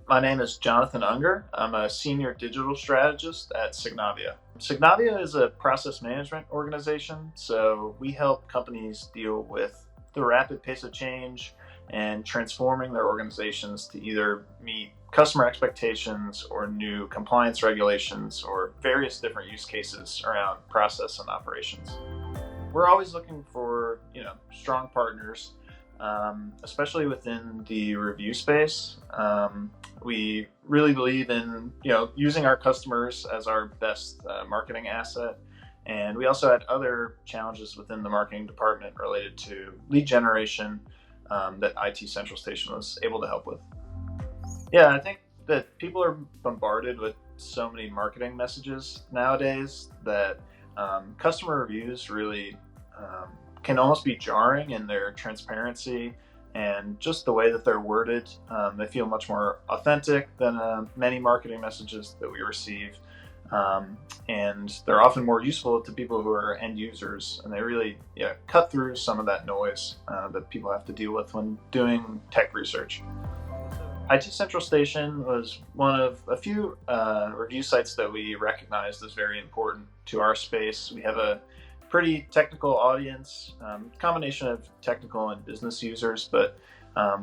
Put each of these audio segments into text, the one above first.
My name is Jonathan Unger. I'm a senior digital strategist at Signavio. Signavio is a process management organization, so we help companies deal with the rapid pace of change and transforming their organizations to either meet customer expectations or new compliance regulations or various different use cases around process and operations. We're always looking for, strong partners, especially within the review space. We really believe in, using our customers as our best marketing asset. And we also had other challenges within the marketing department related to lead generation that IT Central Station was able to help with. Yeah, I think that people are bombarded with so many marketing messages nowadays that customer reviews really can almost be jarring in their transparency and just the way that they're worded. They feel much more authentic than many marketing messages that we receive. And they're often more useful to people who are end users, and they really cut through some of that noise that people have to deal with when doing tech research. IT Central Station was one of a few review sites that we recognized as very important to our space. We have a pretty technical audience, combination of technical and business users, but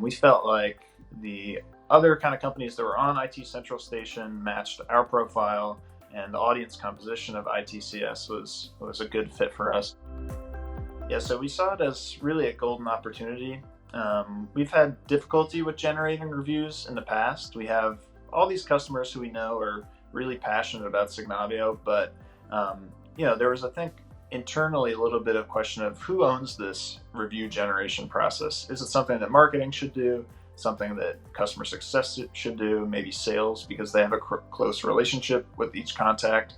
we felt like the other kind of companies that were on IT Central Station matched our profile, and the audience composition of ITCS was a good fit for us. Yeah, so we saw it as really a golden opportunity. We've had difficulty with generating reviews in the past. We have all these customers who we know are really passionate about Signavio, but there was, I think, internally a little bit of question of who owns this review generation process. Is it something that marketing should do, something that customer success should do, maybe sales, because they have a close relationship with each contact?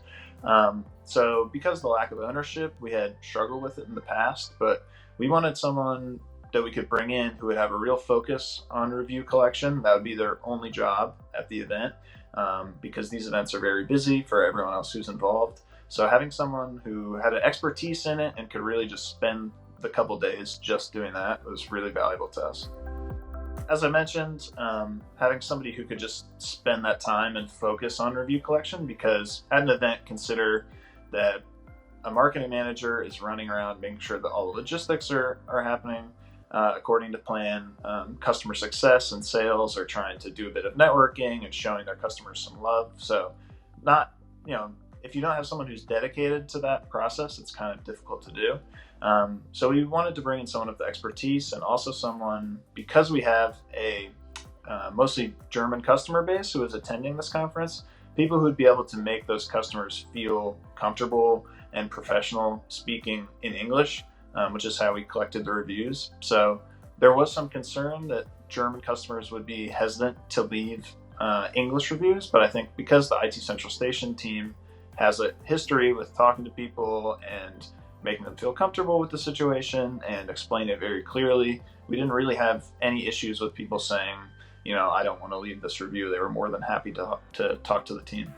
So because of the lack of ownership, we had struggled with it in the past, but we wanted someone that we could bring in who would have a real focus on review collection. That would be their only job at the event, because these events are very busy for everyone else who's involved. So having someone who had an expertise in it and could really just spend the couple days just doing that was really valuable to us. As I mentioned, having somebody who could just spend that time and focus on review collection, because at an event, consider that a marketing manager is running around making sure that all the logistics are happening according to plan. Customer success and sales are trying to do a bit of networking and showing their customers some love. So if you don't have someone who's dedicated to that process, it's kind of difficult to do. So we wanted to bring in someone with the expertise, and also someone, because we have a mostly German customer base who is attending this conference, people who would be able to make those customers feel comfortable and professional speaking in English, which is how we collected the reviews. So there was some concern that German customers would be hesitant to leave English reviews, but I think because the IT Central Station team has a history with talking to people and making them feel comfortable with the situation and explain it very clearly, we didn't really have any issues with people saying, I don't want to leave this review. They were more than happy to talk to the team.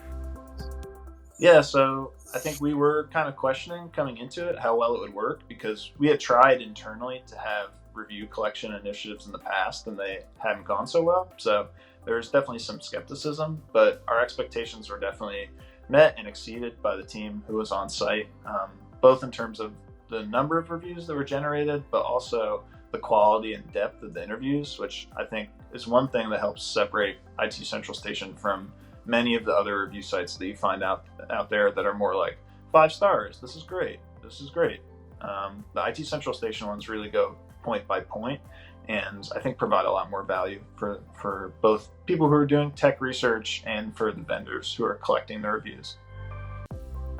Yeah, so I think we were kind of questioning coming into it how well it would work, because we had tried internally to have review collection initiatives in the past and they hadn't gone so well. So there's definitely some skepticism, but our expectations were definitely met and exceeded by the team who was on site, both in terms of the number of reviews that were generated, but also the quality and depth of the interviews, which I think is one thing that helps separate IT Central Station from many of the other review sites that you find out there that are more like 5 stars. This is great. The IT Central Station ones really go point by point, and I think provide a lot more value for both people who are doing tech research and for the vendors who are collecting the reviews.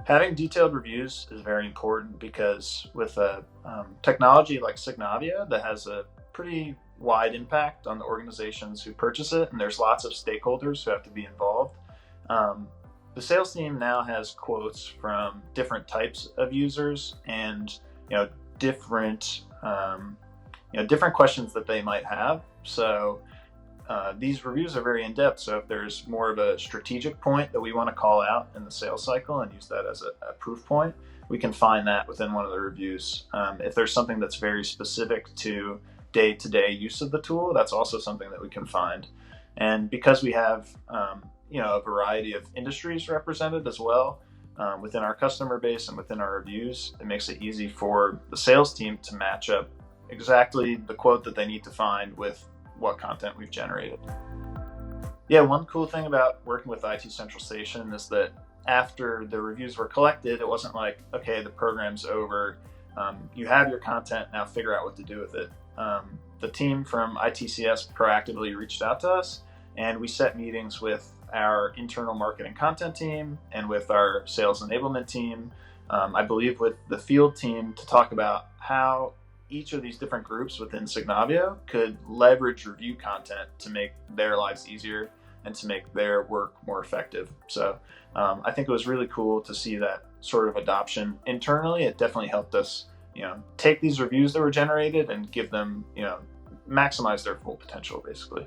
Having detailed reviews is very important, because with a technology like Signavio that has a pretty wide impact on the organizations who purchase it, and there's lots of stakeholders who have to be involved, the sales team now has quotes from different types of users and different questions that they might have. So these reviews are very in-depth. So if there's more of a strategic point that we want to call out in the sales cycle and use that as a proof point, we can find that within one of the reviews. If there's something that's very specific to day-to-day use of the tool, that's also something that we can find. And because we have a variety of industries represented as well within our customer base and within our reviews, it makes it easy for the sales team to match up exactly the quote that they need to find with what content we've generated. Yeah, one cool thing about working with IT Central Station is that after the reviews were collected, it wasn't like, okay, the program's over. You have your content, now figure out what to do with it. The team from ITCS proactively reached out to us, and we set meetings with our internal marketing content team and with our sales enablement team, I believe with the field team, to talk about how each of these different groups within Signavio could leverage review content to make their lives easier and to make their work more effective. So I think it was really cool to see that sort of adoption internally. It definitely helped us, take these reviews that were generated and give them, maximize their full potential, basically.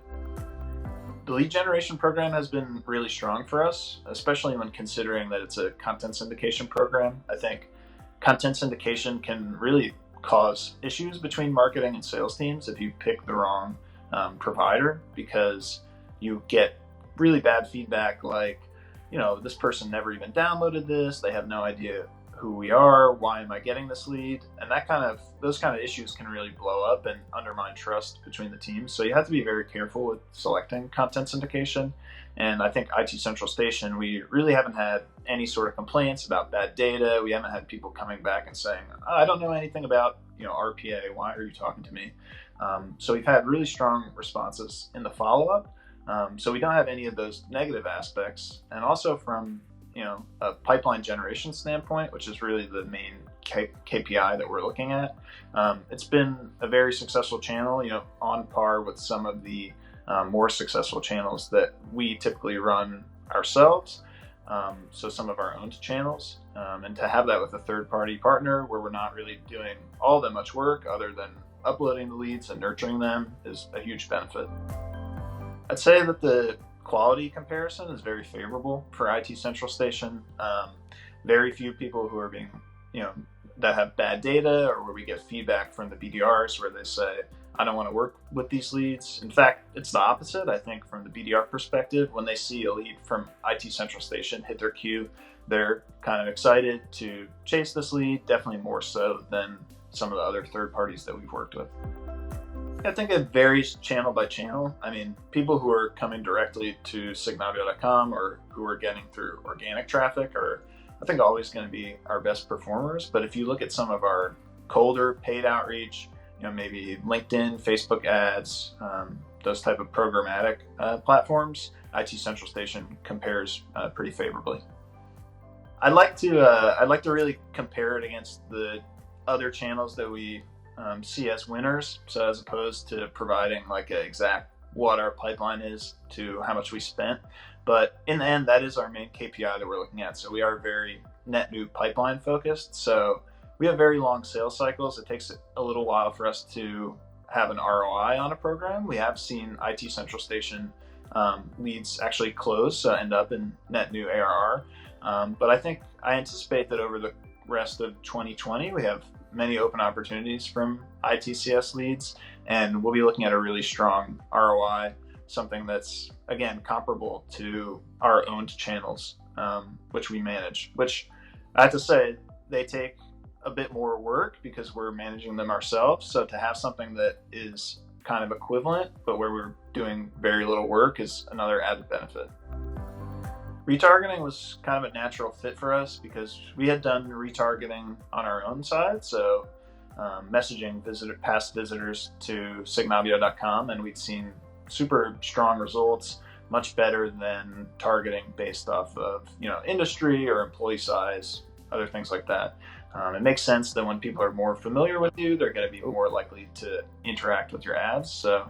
The lead generation program has been really strong for us, especially when considering that it's a content syndication program. I think content syndication can really cause issues between marketing and sales teams if you pick the wrong provider, because you get really bad feedback like, this person never even downloaded this, they have no idea who we are, why am I getting this lead? And those kind of issues can really blow up and undermine trust between the teams. So you have to be very careful with selecting content syndication. And I think IT Central Station, we really haven't had any sort of complaints about bad data. We haven't had people coming back and saying, I don't know anything about RPA, why are you talking to me? So we've had really strong responses in the follow-up. So we don't have any of those negative aspects. And also from a pipeline generation standpoint, which is really the main KPI that we're looking at, it's been a very successful channel, on par with some of the more successful channels that we typically run ourselves. So some of our own channels, and to have that with a third-party partner where we're not really doing all that much work other than uploading the leads and nurturing them is a huge benefit. I'd say that the quality comparison is very favorable for IT Central Station. Very few people who are being, that have bad data, or where we get feedback from the BDRs where they say, I don't want to work with these leads. In fact, it's the opposite. I think from the BDR perspective, when they see a lead from IT Central Station hit their queue, they're kind of excited to chase this lead, definitely more so than some of the other third parties that we've worked with. I think it varies channel by channel. I mean, people who are coming directly to Signavio.com or who are getting through organic traffic are, I think, always going to be our best performers. But if you look at some of our colder paid outreach, maybe LinkedIn, Facebook ads, those type of programmatic platforms, IT Central Station compares pretty favorably. I'd like to really compare it against the other channels that we see as winners. So as opposed to providing like an exact what our pipeline is to how much we spent, but in the end, that is our main KPI that we're looking at. So we are very net new pipeline focused. So we have very long sales cycles. It takes a little while for us to have an ROI on a program. We have seen IT Central Station leads actually close, so end up in net new ARR. But I anticipate that over the rest of 2020, we have many open opportunities from ITCS leads, and we'll be looking at a really strong ROI, something that's, again, comparable to our owned channels, which we manage, which I have to say, they take a bit more work because we're managing them ourselves. So to have something that is kind of equivalent, but where we're doing very little work, is another added benefit. Retargeting was kind of a natural fit for us because we had done retargeting on our own side. So messaging past visitors to Signavio.com, and we'd seen super strong results, much better than targeting based off of industry or employee size, other things like that. It makes sense that when people are more familiar with you, they're going to be more likely to interact with your ads. So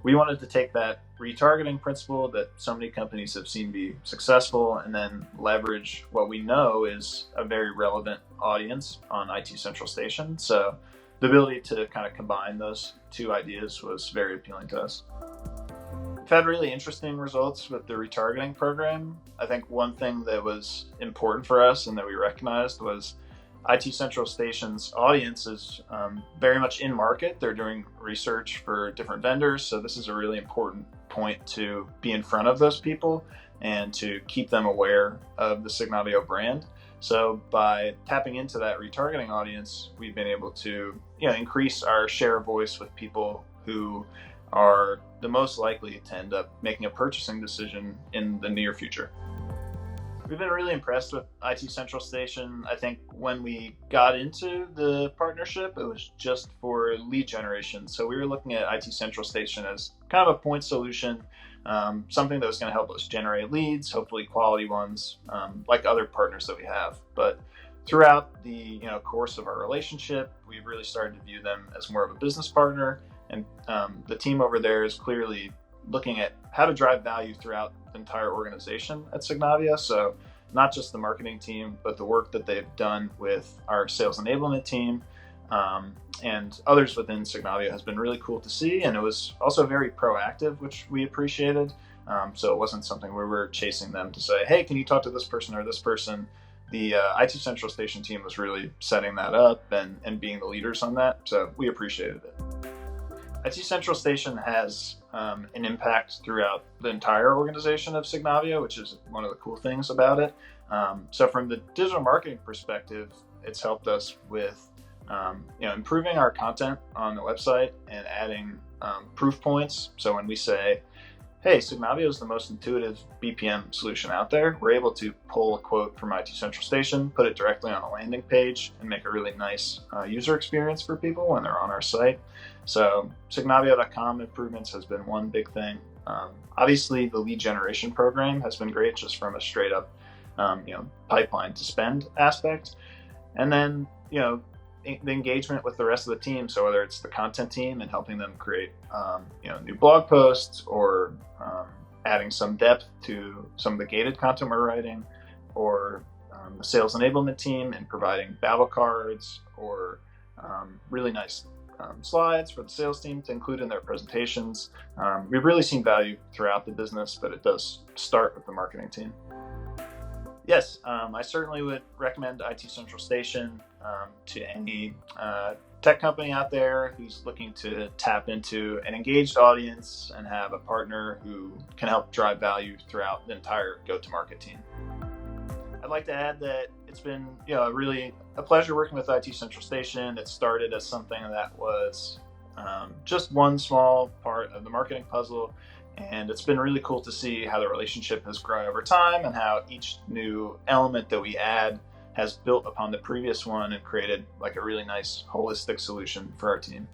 we wanted to take that retargeting principle that so many companies have seen be successful and then leverage what we know is a very relevant audience on IT Central Station. So the ability to kind of combine those two ideas was very appealing to us. We've had really interesting results with the retargeting program. I think one thing that was important for us and that we recognized was IT Central Station's audience is very much in market. They're doing research for different vendors. So this is a really important point to be in front of those people and to keep them aware of the Signavio brand. So by tapping into that retargeting audience, we've been able to increase our share of voice with people who are the most likely to end up making a purchasing decision in the near future. We've been really impressed with IT Central Station. I think when we got into the partnership, it was just for lead generation. So we were looking at IT Central Station as kind of a point solution, something that was going to help us generate leads, hopefully quality ones, like other partners that we have. But throughout the course of our relationship, we've really started to view them as more of a business partner. And the team over there is clearly looking at how to drive value throughout the entire organization at Signavio. So not just the marketing team, but the work that they've done with our sales enablement team and others within Signavio has been really cool to see. And it was also very proactive, which we appreciated. So it wasn't something where we're chasing them to say, hey, can you talk to this person or this person? The IT Central Station team was really setting that up and being the leaders on that. So we appreciated it. IT Central Station has an impact throughout the entire organization of Signavio, which is one of the cool things about it. So from the digital marketing perspective, it's helped us with improving our content on the website and adding proof points. So when we say, hey, Signavio is the most intuitive BPM solution out there, we're able to pull a quote from IT Central Station, put it directly on a landing page, and make a really nice user experience for people when they're on our site. So Signavio.com improvements has been one big thing. Obviously, the lead generation program has been great just from a straight up pipeline to spend aspect. And then, the engagement with the rest of the team. So whether it's the content team and helping them create, new blog posts or adding some depth to some of the gated content we're writing, or the sales enablement team and providing battle cards or really nice slides for the sales team to include in their presentations. We've really seen value throughout the business, but it does start with the marketing team. Yes, I certainly would recommend IT Central Station to any tech company out there who's looking to tap into an engaged audience and have a partner who can help drive value throughout the entire go-to-market team. I'd like to add that it's been really a pleasure working with IT Central Station. It started as something that was just one small part of the marketing puzzle. And it's been really cool to see how the relationship has grown over time and how each new element that we add has built upon the previous one and created like a really nice holistic solution for our team.